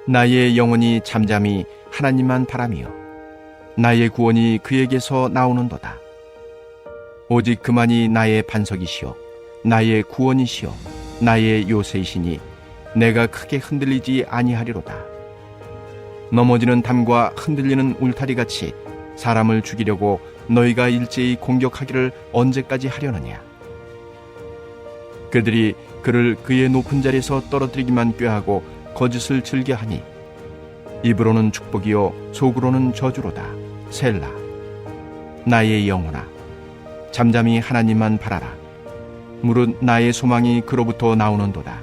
나의 영혼이 잠잠히 하나님만 바라며 나의 구원이 그에게서 나오는도다. 오직 그만이 나의 반석이시요 나의 구원이시요 나의 요새이시니 내가 크게 흔들리지 아니하리로다. 넘어지는 담과 흔들리는 울타리같이 사람을 죽이려고 너희가 일제히 공격하기를 언제까지 하려느냐. 그들이 그를 그의 높은 자리에서 떨어뜨리기만 꾀하고 거짓을 즐겨하니 입으로는 축복이요 속으로는 저주로다. 셀라. 나의 영혼아, 잠잠히 하나님만 바라라. 무릇 나의 소망이 그로부터 나오는도다.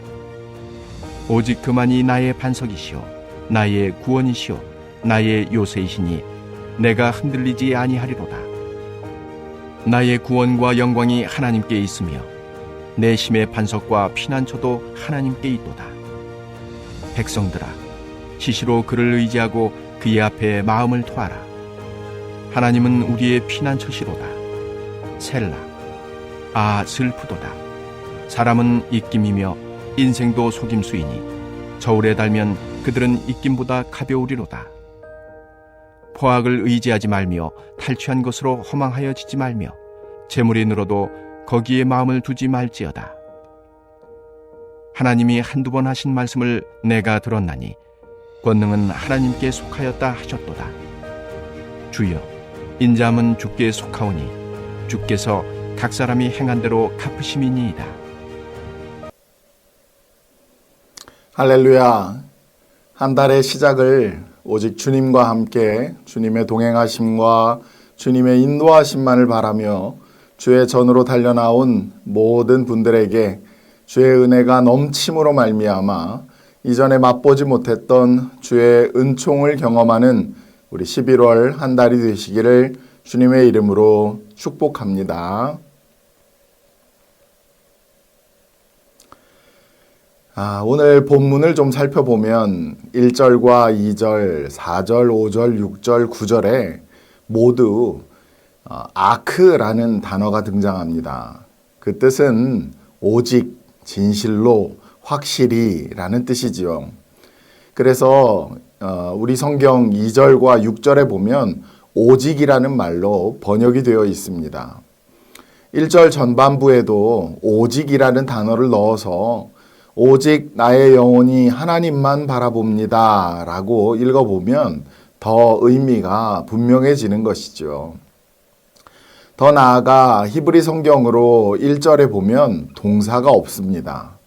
오직 그만이 나의 반석이시요 나의 구원이시요 나의 요새이시니 내가 흔들리지 아니하리로다. 나의 구원과 영광이 하나님께 있으며 내 힘의 반석과 피난처도 하나님께 있도다. 백성들아, 시시로 그를 의지하고 그의 앞에 마음을 토하라. 하나님은 우리의 피난처시로다. 셀라. 아, 슬프도다. 사람은 입김이며 인생도 속임수이니 저울에 달면 그들은 입김보다 가벼우리로다. 포악을 의지하지 말며 탈취한 것으로 허망하여지지 말며 재물이 늘어도 거기에 마음을 두지 말지어다. 하나님이 한두 번 하신 말씀을 내가 들었나니 권능은 하나님께 속하였다 하셨도다. 주여, 인자함은 주께 속하오니 주께서 각 사람이 행한 대로 갚으심이니이다. 할렐루야. 한 달의 시작을 오직 주님과 함께 주님의 동행하심과 주님의 인도하심만을 바라며 주의 전으로 달려나온 모든 분들에게 주의 은혜가 넘침으로 말미암아 이전에 맛보지 못했던 주의 은총을 경험하는 우리 11월 한 달이 되시기를 주님의 이름으로 축복합니다. 오늘 본문을 좀 살펴보면 1절과 2절, 4절, 5절, 6절, 9절에 모두 아크라는 단어가 등장합니다. 그 뜻은 오직, 진실로, 확실히 라는 뜻이지요. 그래서 우리 성경 2절과 6절에 보면 오직이라는 말로 번역이 되어 있습니다. 1절 전반부에도 오직이라는 단어를 넣어서 오직 나의 영혼이 하나님만 바라봅니다 라고 읽어보면 더 의미가 분명해지는 것이죠. 더 나아가 히브리 성경으로 1절에 보면 동사가 없습니다.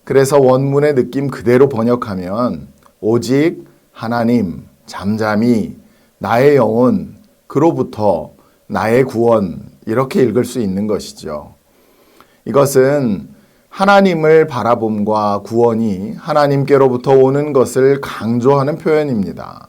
그래서 원문의 느낌 그대로 번역하면 오직 하나님, 잠잠히 나의 영혼, 그로부터 나의 구원 이렇게 읽을 수 있는 것이죠. 이것은 하나님을 바라봄과 구원이 하나님께로부터 오는 것을 강조하는 표현입니다.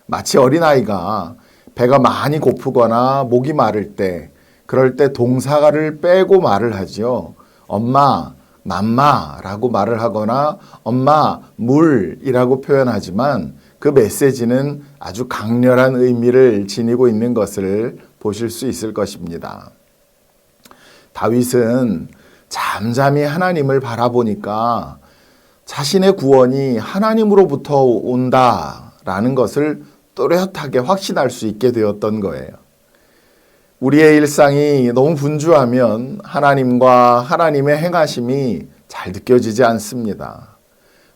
마치 어린아이가 배가 많이 고프거나 목이 마를 때 그럴 때 동사를 빼고 말을 하지요. 엄마, 맘마라고 말을 하거나 엄마, 물이라고 표현하지만 그 메시지는 아주 강렬한 의미를 지니고 있는 것을 보실 수 있을 것입니다. 다윗은 잠잠히 하나님을 바라보니까 자신의 구원이 하나님으로부터 온다라는 것을 또렷하게 확신할 수 있게 되었던 거예요. 우리의 일상이 너무 분주하면 하나님과 하나님의 행하심이 잘 느껴지지 않습니다.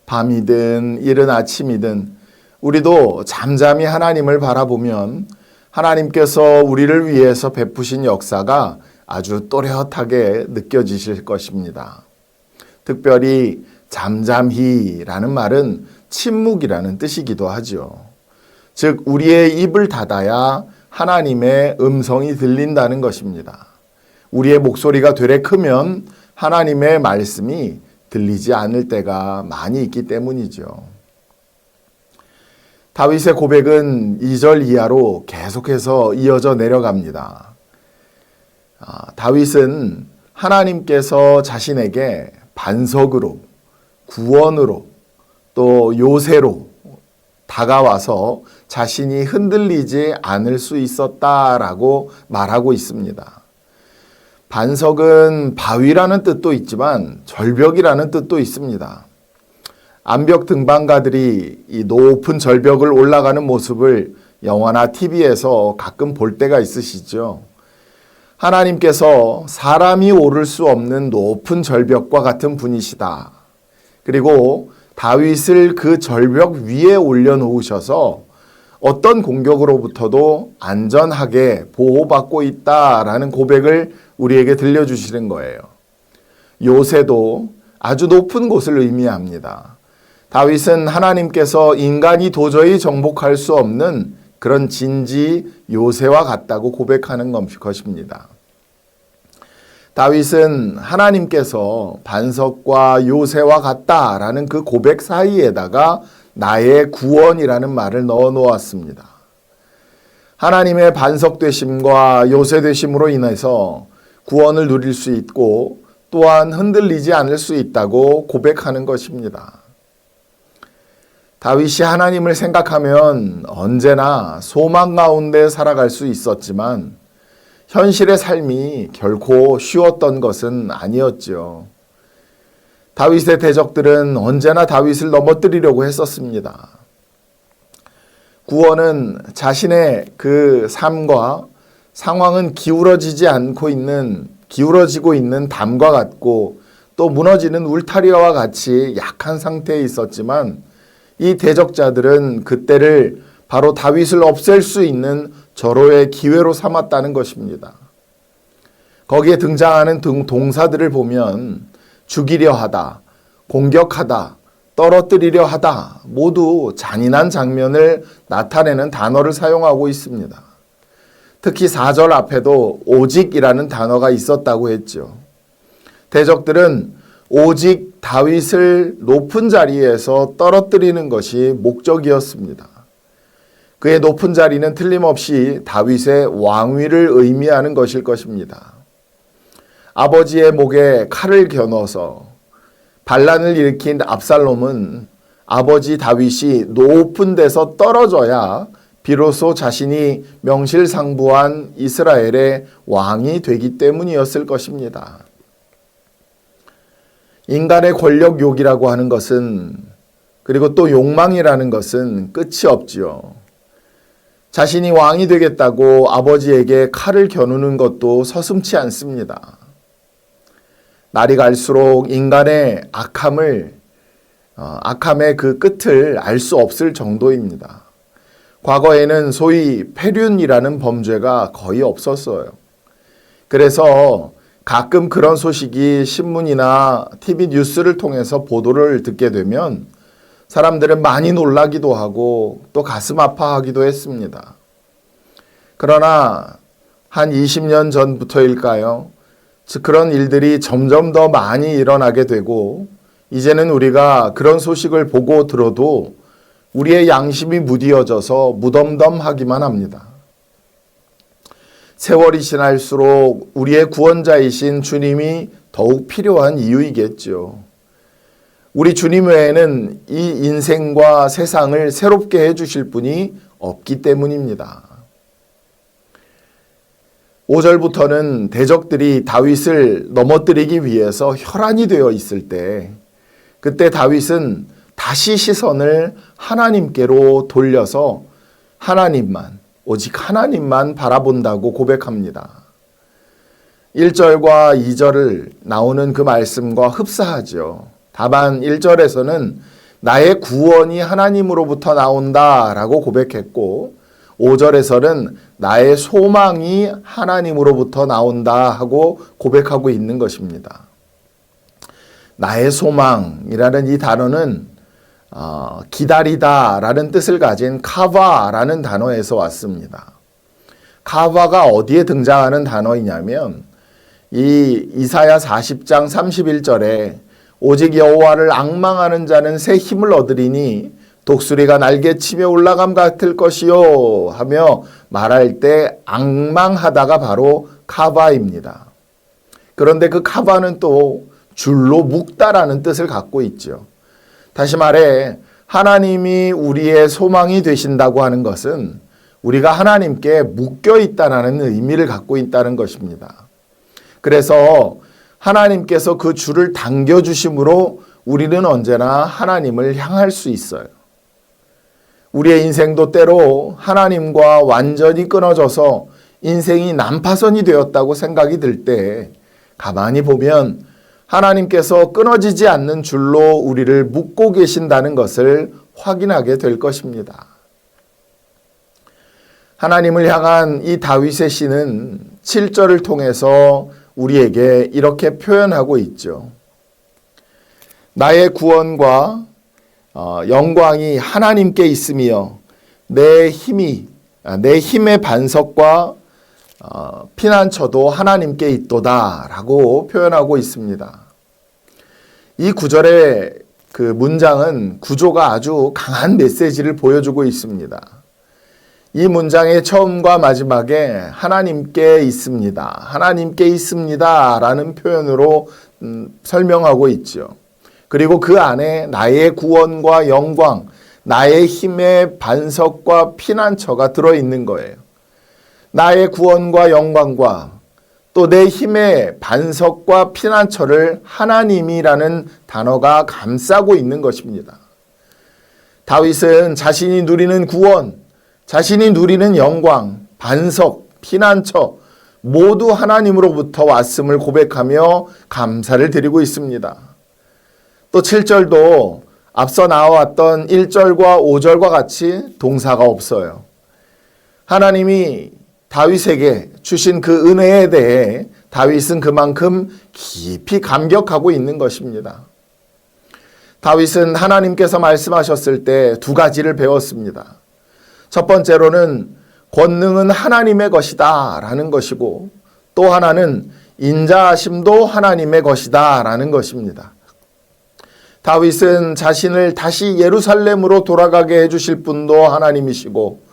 밤이든 이른 아침이든 우리도 잠잠히 하나님을 바라보면 하나님께서 우리를 위해서 베푸신 역사가 아주 또렷하게 느껴지실 것입니다. 특별히 잠잠히라는 말은 침묵이라는 뜻이기도 하죠. 즉 우리의 입을 닫아야 하나님의 음성이 들린다는 것입니다. 우리의 목소리가 되레 크면 하나님의 말씀이 들리지 않을 때가 많이 있기 때문이죠. 다윗의 고백은 2절 이하로 계속해서 이어져 내려갑니다. 다윗은 하나님께서 자신에게 반석으로, 구원으로, 또 요새로 다가와서 자신이 흔들리지 않을 수 있었다라고 말하고 있습니다. 반석은 바위라는 뜻도 있지만 절벽이라는 뜻도 있습니다. 암벽 등반가들이 이 높은 절벽을 올라가는 모습을 영화나 TV에서 가끔 볼 때가 있으시죠. 하나님께서 사람이 오를 수 없는 높은 절벽과 같은 분이시다. 그리고 다윗을 그 절벽 위에 올려놓으셔서 어떤 공격으로부터도 안전하게 보호받고 있다라는 고백을 우리에게 들려주시는 거예요. 요새도 아주 높은 곳을 의미합니다. 다윗은 하나님께서 인간이 도저히 정복할 수 없는 그런 진지 요새와 같다고 고백하는 것입니다. 다윗은 하나님께서 반석과 요새와 같다라는 그 고백 사이에다가 나의 구원이라는 말을 넣어 놓았습니다. 하나님의 반석 되심과 요새 되심으로 인해서 구원을 누릴 수 있고 또한 흔들리지 않을 수 있다고 고백하는 것입니다. 다윗이 하나님을 생각하면 언제나 소망 가운데 살아갈 수 있었지만 현실의 삶이 결코 쉬웠던 것은 아니었죠. 다윗의 대적들은 언제나 다윗을 넘어뜨리려고 했었습니다. 구원은 자신의 그 삶과 상황은 기울어지고 있는 담과 같고 또 무너지는 울타리와 같이 약한 상태에 있었지만 이 대적자들은 그때를 바로 다윗을 없앨 수 있는 절호의 기회로 삼았다는 것입니다. 거기에 등장하는 동사들을 보면 죽이려 하다, 공격하다, 떨어뜨리려 하다 모두 잔인한 장면을 나타내는 단어를 사용하고 있습니다. 특히 4절 앞에도 오직이라는 단어가 있었다고 했죠. 대적들은 오직 다윗을 높은 자리에서 떨어뜨리는 것이 목적이었습니다. 그의 높은 자리는 틀림없이 다윗의 왕위를 의미하는 것일 것입니다. 아버지의 목에 칼을 겨눠서 반란을 일으킨 압살롬은 아버지 다윗이 높은 데서 떨어져야 비로소 자신이 명실상부한 이스라엘의 왕이 되기 때문이었을 것입니다. 인간의 권력욕이라고 하는 것은 그리고 또 욕망이라는 것은 끝이 없지요. 자신이 왕이 되겠다고 아버지에게 칼을 겨누는 것도 서슴지 않습니다. 날이 갈수록 인간의 악함의 그 끝을 알 수 없을 정도입니다. 과거에는 소위 폐륜이라는 범죄가 거의 없었어요. 그래서 가끔 그런 소식이 신문이나 TV 뉴스를 통해서 보도를 듣게 되면 사람들은 많이 놀라기도 하고 또 가슴 아파하기도 했습니다. 그러나 한 20년 전부터일까요? 그런 일들이 점점 더 많이 일어나게 되고 이제는 우리가 그런 소식을 보고 들어도 우리의 양심이 무디어져서 무덤덤하기만 합니다. 세월이 지날수록 우리의 구원자이신 주님이 더욱 필요한 이유이겠죠. 우리 주님 외에는 이 인생과 세상을 새롭게 해주실 분이 없기 때문입니다. 5절부터는 대적들이 다윗을 넘어뜨리기 위해서 혈안이 되어 있을 때 그때 다윗은 다시 시선을 하나님께로 돌려서 오직 하나님만 바라본다고 고백합니다. 1절과 2절을 나오는 그 말씀과 흡사하죠. 다만 1절에서는 나의 구원이 하나님으로부터 나온다라고 고백했고 5절에서는 나의 소망이 하나님으로부터 나온다 하고 고백하고 있는 것입니다. 나의 소망이라는 이 단어는 기다리다라는 뜻을 가진 카바라는 단어에서 왔습니다. 카바가 어디에 등장하는 단어이냐면 이 이사야 40장 31절에 오직 여호와를 앙망하는 자는 새 힘을 얻으리니 독수리가 날개치며 올라감 같을 것이요 하며 말할 때 앙망하다가 바로 카바입니다. 그런데 그 카바는 또 줄로 묶다라는 뜻을 갖고 있죠. 다시 말해 하나님이 우리의 소망이 되신다고 하는 것은 우리가 하나님께 묶여 있다는 의미를 갖고 있다는 것입니다. 그래서 하나님께서 그 줄을 당겨주심으로 우리는 언제나 하나님을 향할 수 있어요. 우리의 인생도 때로 하나님과 완전히 끊어져서 인생이 난파선이 되었다고 생각이 들 때 가만히 보면 하나님께서 끊어지지 않는 줄로 우리를 묶고 계신다는 것을 확인하게 될 것입니다. 하나님을 향한 이 다윗의 시는 7절을 통해서 우리에게 이렇게 표현하고 있죠. 나의 구원과 영광이 하나님께 있으며 내 힘의 반석과 피난처도 하나님께 있도다 라고 표현하고 있습니다. 이 구절의 그 문장은 구조가 아주 강한 메시지를 보여주고 있습니다. 이 문장의 처음과 마지막에 하나님께 있습니다. 하나님께 있습니다 라는 표현으로 설명하고 있죠. 그리고 그 안에 나의 구원과 영광, 나의 힘의 반석과 피난처가 들어있는 거예요. 나의 구원과 영광과 또 내 힘의 반석과 피난처를 하나님이라는 단어가 감싸고 있는 것입니다. 다윗은 자신이 누리는 구원, 자신이 누리는 영광, 반석, 피난처 모두 하나님으로부터 왔음을 고백하며 감사를 드리고 있습니다. 또 7절도 앞서 나와왔던 1절과 5절과 같이 동사가 없어요. 하나님이 다윗에게 주신 그 은혜에 대해 다윗은 그만큼 깊이 감격하고 있는 것입니다. 다윗은 하나님께서 말씀하셨을 때 두 가지를 배웠습니다. 첫 번째로는 권능은 하나님의 것이다 라는 것이고 또 하나는 인자하심도 하나님의 것이다 라는 것입니다. 다윗은 자신을 다시 예루살렘으로 돌아가게 해주실 분도 하나님이시고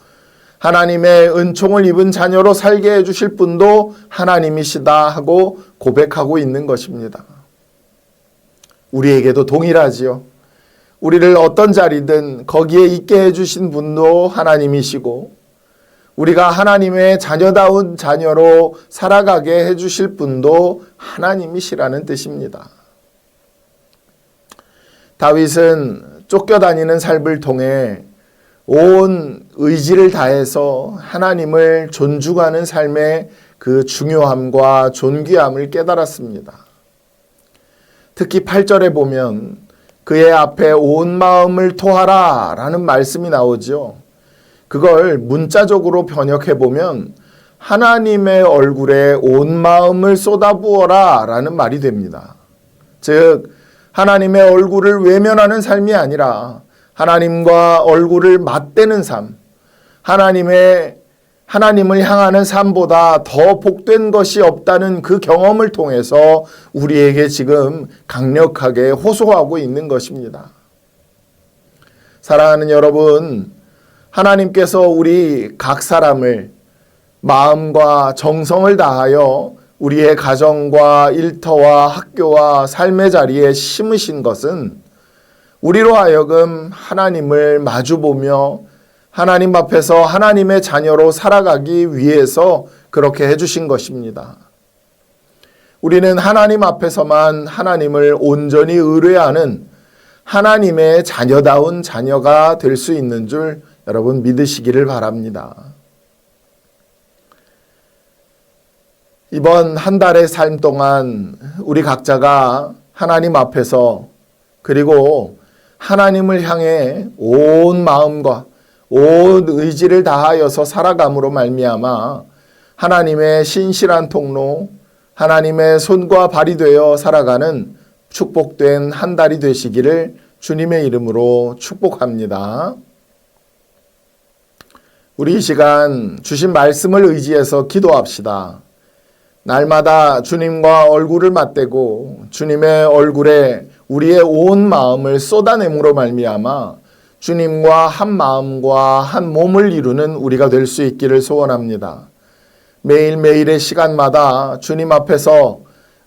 하나님의 은총을 입은 자녀로 살게 해주실 분도 하나님이시다 하고 고백하고 있는 것입니다. 우리에게도 동일하지요. 우리를 어떤 자리든 거기에 있게 해주신 분도 하나님이시고 우리가 하나님의 자녀다운 자녀로 살아가게 해주실 분도 하나님이시라는 뜻입니다. 다윗은 쫓겨다니는 삶을 통해 온 의지를 다해서 하나님을 존중하는 삶의 그 중요함과 존귀함을 깨달았습니다. 특히 8절에 보면 그의 앞에 온 마음을 토하라 라는 말씀이 나오죠. 그걸 문자적으로 번역해 보면 하나님의 얼굴에 온 마음을 쏟아부어라 라는 말이 됩니다. 즉 하나님의 얼굴을 외면하는 삶이 아니라 하나님과 얼굴을 맞대는 삶, 하나님을 향하는 삶보다 더 복된 것이 없다는 그 경험을 통해서 우리에게 지금 강력하게 호소하고 있는 것입니다. 사랑하는 여러분, 하나님께서 우리 각 사람을 마음과 정성을 다하여 우리의 가정과 일터와 학교와 삶의 자리에 심으신 것은 우리로 하여금 하나님을 마주보며 하나님 앞에서 하나님의 자녀로 살아가기 위해서 그렇게 해주신 것입니다. 우리는 하나님 앞에서만 하나님을 온전히 의뢰하는 하나님의 자녀다운 자녀가 될 수 있는 줄 여러분 믿으시기를 바랍니다. 이번 한 달의 삶 동안 우리 각자가 하나님 앞에서 그리고 하나님을 향해 온 마음과 온 의지를 다하여서 살아감으로 말미암아 하나님의 신실한 통로, 하나님의 손과 발이 되어 살아가는 축복된 한 달이 되시기를 주님의 이름으로 축복합니다. 우리 이 시간 주신 말씀을 의지해서 기도합시다. 날마다 주님과 얼굴을 맞대고 주님의 얼굴에 우리의 온 마음을 쏟아냄으로 말미암아 주님과 한 마음과 한 몸을 이루는 우리가 될 수 있기를 소원합니다. 매일매일의 시간마다 주님 앞에서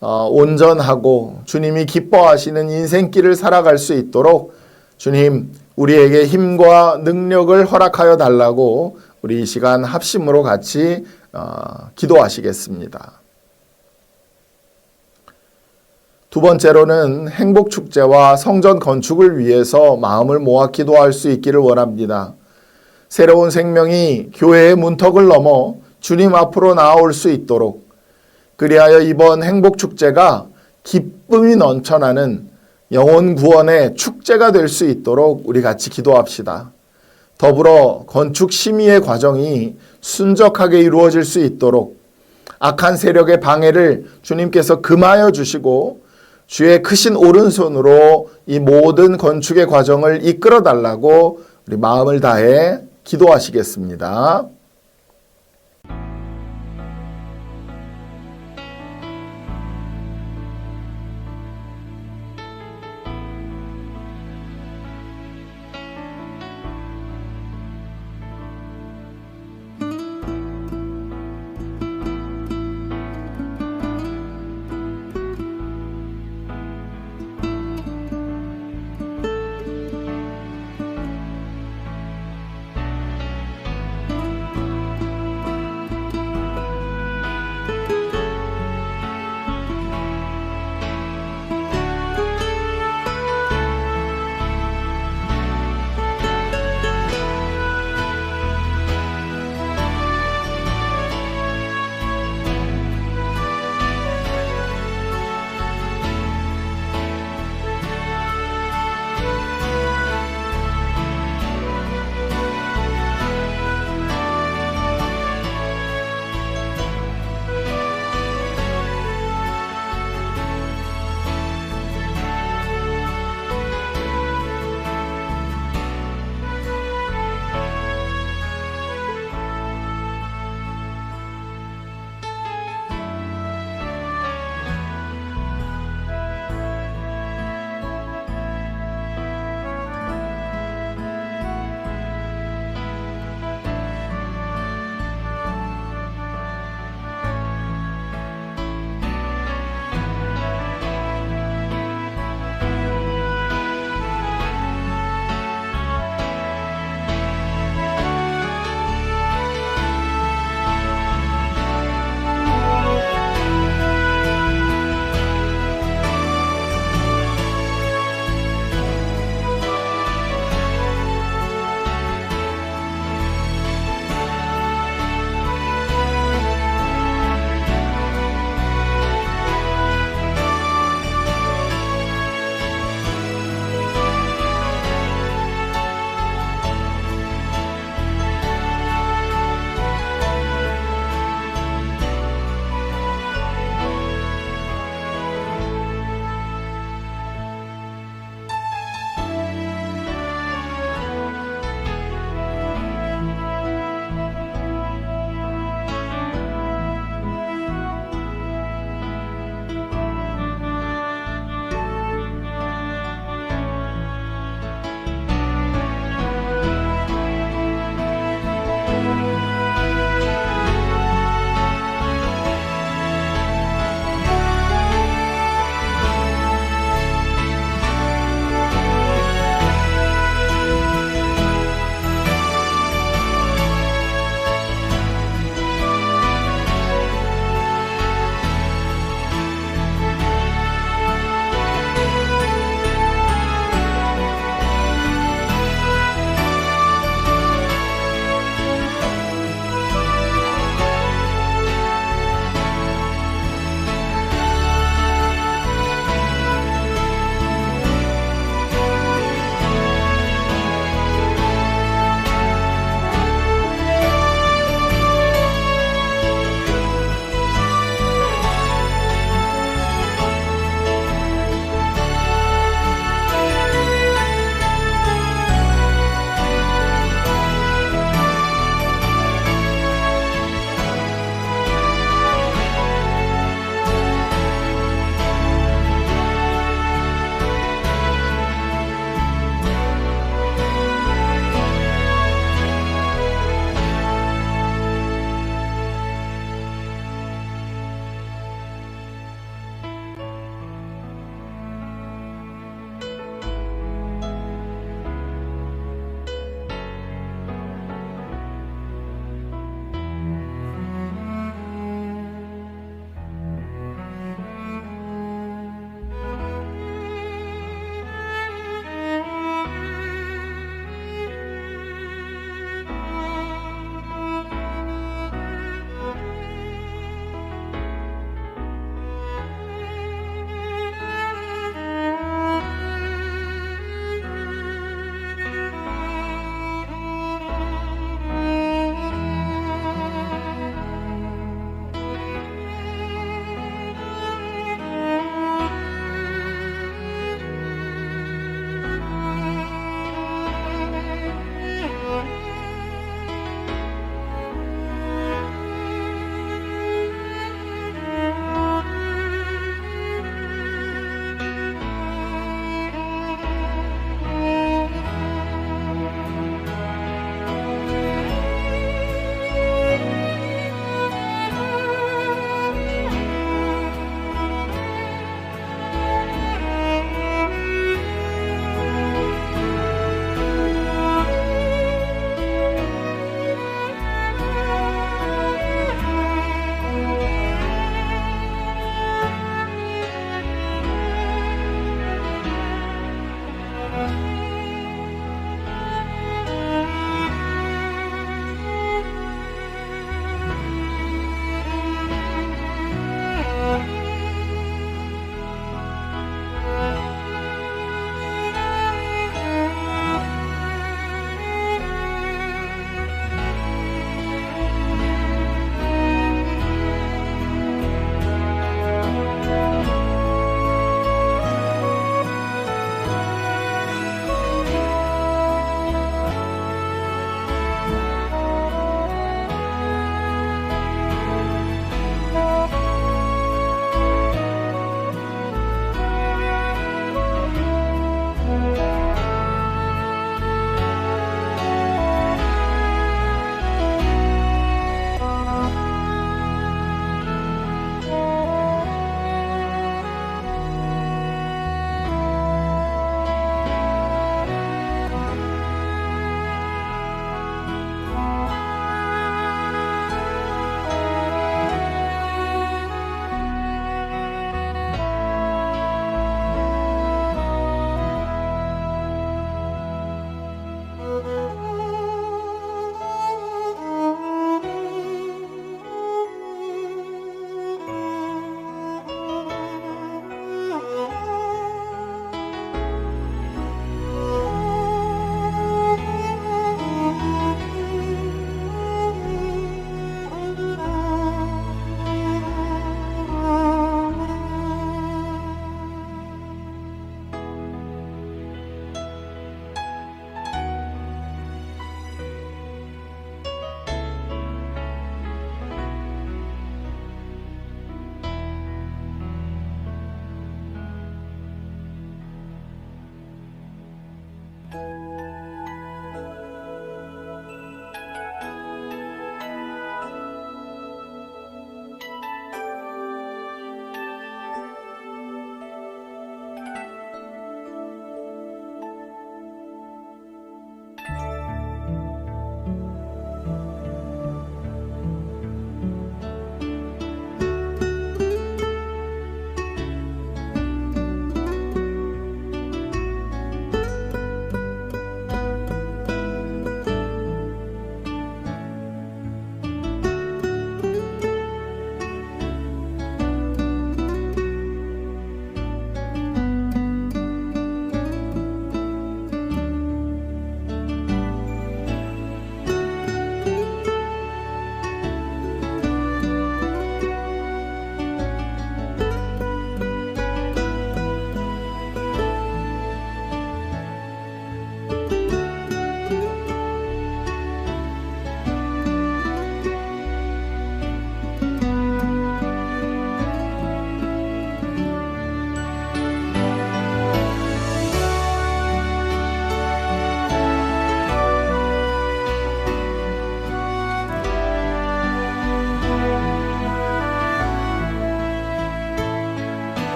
온전하고 주님이 기뻐하시는 인생길을 살아갈 수 있도록 주님 우리에게 힘과 능력을 허락하여 달라고 우리 이 시간 합심으로 같이 기도하시겠습니다. 두 번째로는 행복축제와 성전 건축을 위해서 마음을 모아 기도할 수 있기를 원합니다. 새로운 생명이 교회의 문턱을 넘어 주님 앞으로 나아올 수 있도록, 그리하여 이번 행복축제가 기쁨이 넘쳐나는 영혼 구원의 축제가 될 수 있도록 우리 같이 기도합시다. 더불어 건축 심의의 과정이 순적하게 이루어질 수 있도록 악한 세력의 방해를 주님께서 금하여 주시고 주의 크신 오른손으로 이 모든 건축의 과정을 이끌어 달라고 우리 마음을 다해 기도하시겠습니다.